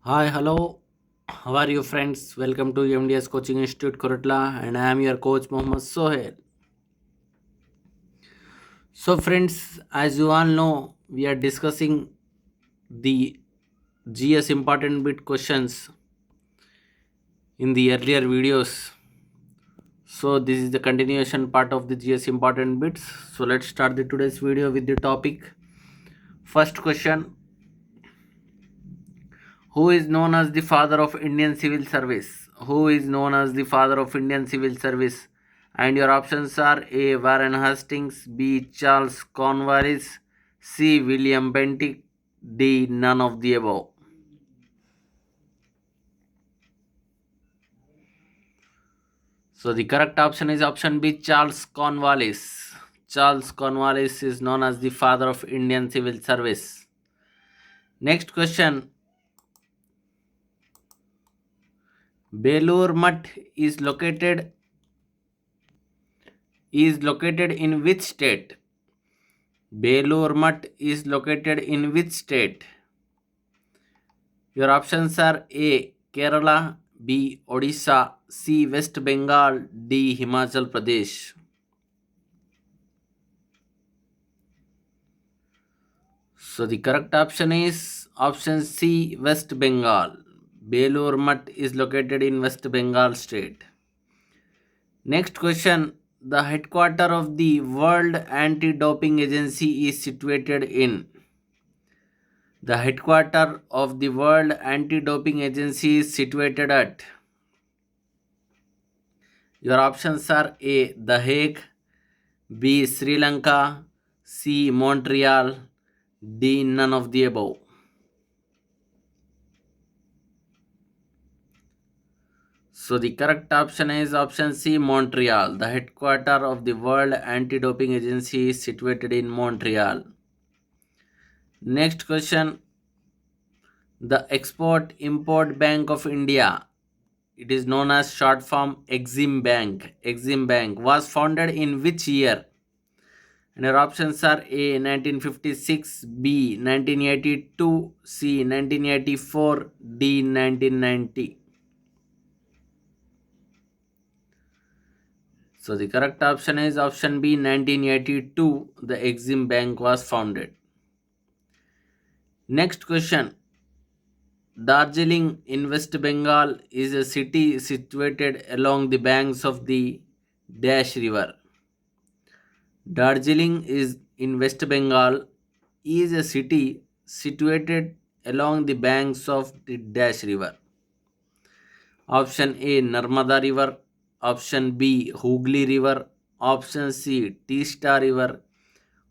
Hi, hello. How are you, friends? Welcome to MDS Coaching Institute, Kurutla, and I am your coach, Mohammad Sohail. So, friends, as you all know, we are discussing the GS important bit questions in the earlier videos. So, this is the continuation part of the GS important bits. So, let's start the today's video with the topic. First question: who is known as the father of Indian civil service? Who is known as the father of Indian civil service? And your options are A. Warren Hastings, B. Charles Cornwallis, C. William Bentinck, D. None of the above. So the correct option is option B. Charles Cornwallis. Charles Cornwallis is known as the father of Indian civil service. Next question: Belur Mutt is located in which state? Belur Mutt is located in which state? Your options are A. Kerala, B. Odisha, C. West Bengal, D. Himachal Pradesh. So the correct option is option C. West Bengal. Belur Mutt is located in West Bengal state. Next question: the headquarter of the World Anti-Doping Agency is situated in. The headquarter of the World Anti-Doping Agency is situated at. Your options are A. The Hague, B. Sri Lanka, C. Montreal, D. None of the above. So the correct option is option C. Montreal. The headquarter of the World Anti-Doping Agency is situated in Montreal. Next question: the Export Import Bank of India, it is known as short form Exim Bank. Exim Bank was founded in which year? And your options are A. 1956, B. 1982, C. 1984, D. 1990. So the correct option is option B. 1982. The Exim Bank was founded. Next question: Darjeeling in West Bengal is a city situated along the banks of the Dash River. Darjeeling is in West Bengal is a city situated along the banks of the Dash River. Option A Narmada River, option B Hooghly River, option C Teesta River,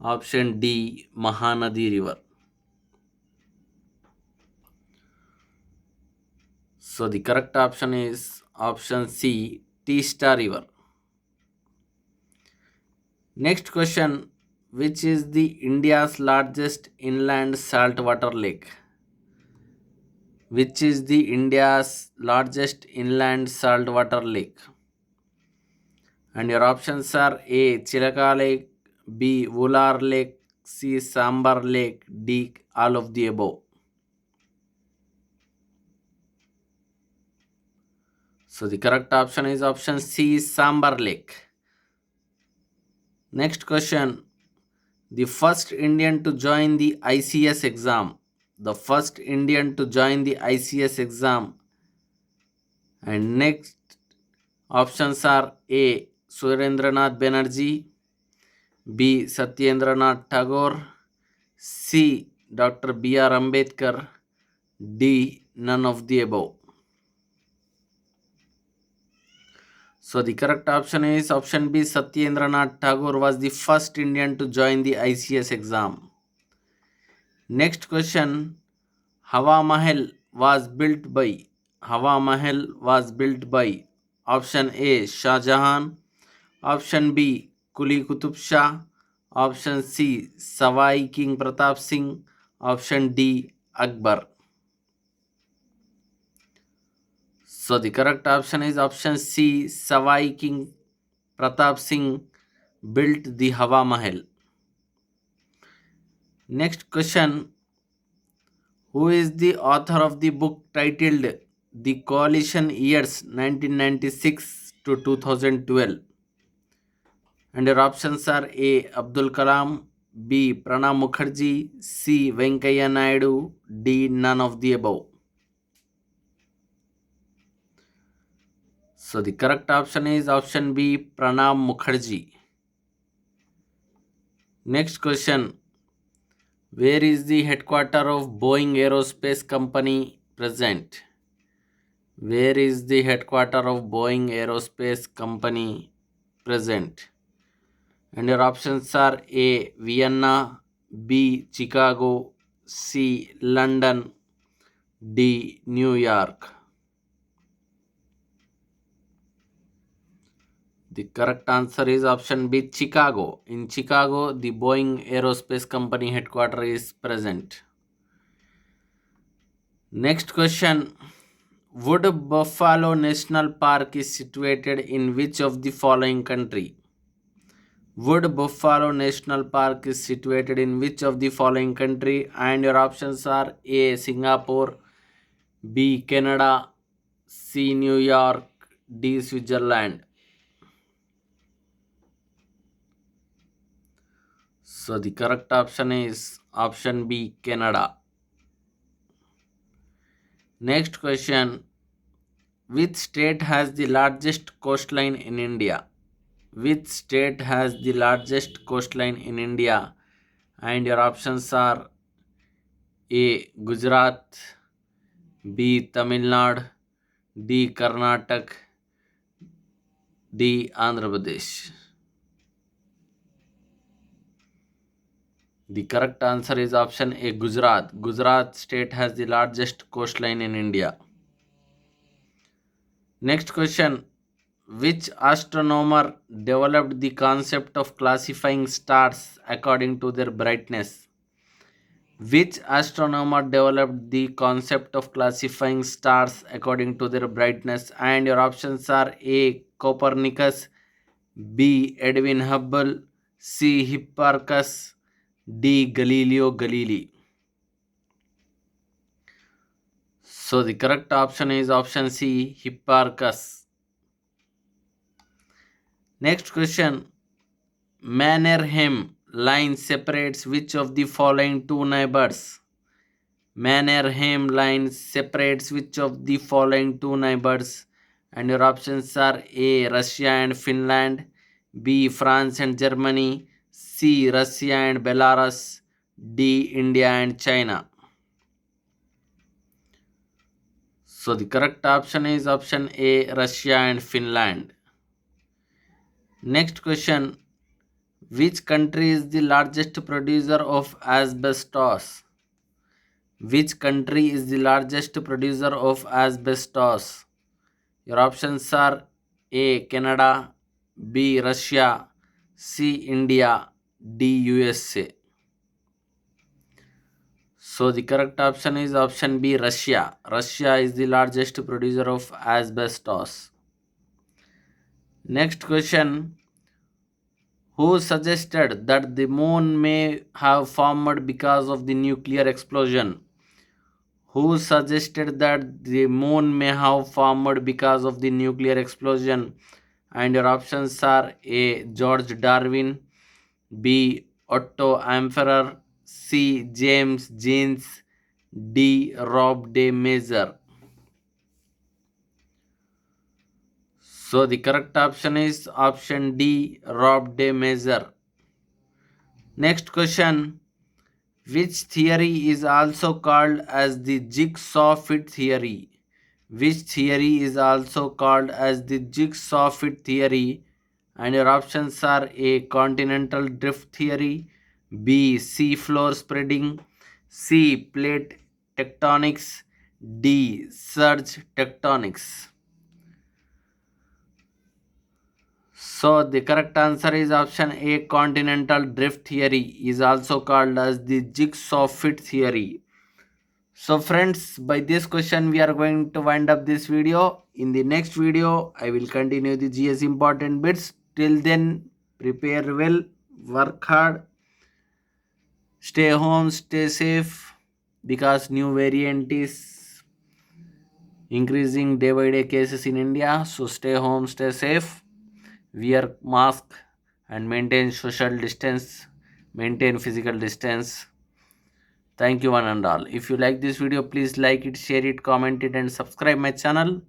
option D Mahanadi River. So the correct option is option C Teesta River. Next question: which is the India's largest inland saltwater lake? Which is the India's largest inland saltwater lake? And your options are A. Chilaka Lake, B. Wular Lake, C. Sambar Lake, D. All of the above. So the correct option is option C. Sambar Lake. Next question: the first Indian to join the ICS exam. The first Indian to join the ICS exam. And next options are A. Surendranath Banerjee, B. Satyendranath Tagore, C. Dr. B.R. Ambedkar, D. None of the above. So the correct option is option B. Satyendranath Tagore was the first Indian to join the ICS exam. Next question: Hawa Mahal was built by. Hawa Mahal was built by option A. Shah Jahan, option B. Kuli Qutub Shah, option C. Savai King Pratap Singh, option D. Akbar. So the correct option is option C. Savai King Pratap Singh built the Hawa Mahal. Next question: Who is the author of the book titled The Coalition Years 1996 to 2012? And your options are A. Abdul Kalam, B. Pranab Mukherjee, C. Venkaiah Naidu, D. None of the above. So the correct option is option B. Pranab Mukherjee. Next question. Where is the headquarters of Boeing Aerospace Company present? Where is the headquarters of Boeing Aerospace Company present? And your options are A. Vienna, B. Chicago, C. London, D. New York. The correct answer is option B. Chicago. In Chicago, the Boeing Aerospace Company headquarters is present. Next question. Wood Buffalo National Park is situated in which of the following country? Wood Buffalo National Park is situated in which of the following country? And your options are A. Singapore, B. Canada, C. New York, D. Switzerland. So the correct option is option B. Canada. Next question. Which state has the largest coastline in India? Which state has the largest coastline in India? And your options are A. Gujarat, B. Tamil Nadu, D. Karnataka, D. Andhra Pradesh. The correct answer is option A. Gujarat. Gujarat state has the largest coastline in India. Next question. Which astronomer developed the concept of classifying stars according to their brightness? Which astronomer developed the concept of classifying stars according to their brightness? And your options are A. Copernicus, B. Edwin Hubble, C. Hipparchus, D. Galileo Galilei. So the correct option is option C. Hipparchus. Next question. Mannerheim line separates which of the following two neighbors? Mannerheim line separates which of the following two neighbors? And your options are A. Russia and Finland, B. France and Germany, C. Russia and Belarus, D. India and China. So the correct option is option A. Russia and Finland. Next question. Which country is the largest producer of asbestos? Which country is the largest producer of asbestos? Your options are A. Canada, B. Russia, C. India, D. USA. So the correct option is option B. Russia. Russia is the largest producer of asbestos. Next question. Who suggested that the moon may have formed because of the nuclear explosion? Who suggested that the moon may have formed because of the nuclear explosion? And your options are A. George Darwin, B. Otto Ampferer, C. James Jeans, D. Rob de Mazer. So the correct option is option D. Rob de Mazer. Next question. Which theory is also called as the jigsaw fit theory? Which theory is also called as the jigsaw fit theory? And your options are A. Continental drift theory, B. Sea floor spreading, C. Plate tectonics, D. Surge tectonics. So the correct answer is option A. Continental drift theory is also called as the jigsaw fit theory. So friends, by this question we are going to wind up this video. In the next video, I will continue the GS important bits. Till then, prepare well, work hard, stay home, stay safe. because new variant is increasing day by day cases in India. So stay home, stay safe, wear mask, and maintain social distance, maintain physical distance. Thank you one and all. If you like this video, please like it, share it, comment it, and subscribe my channel.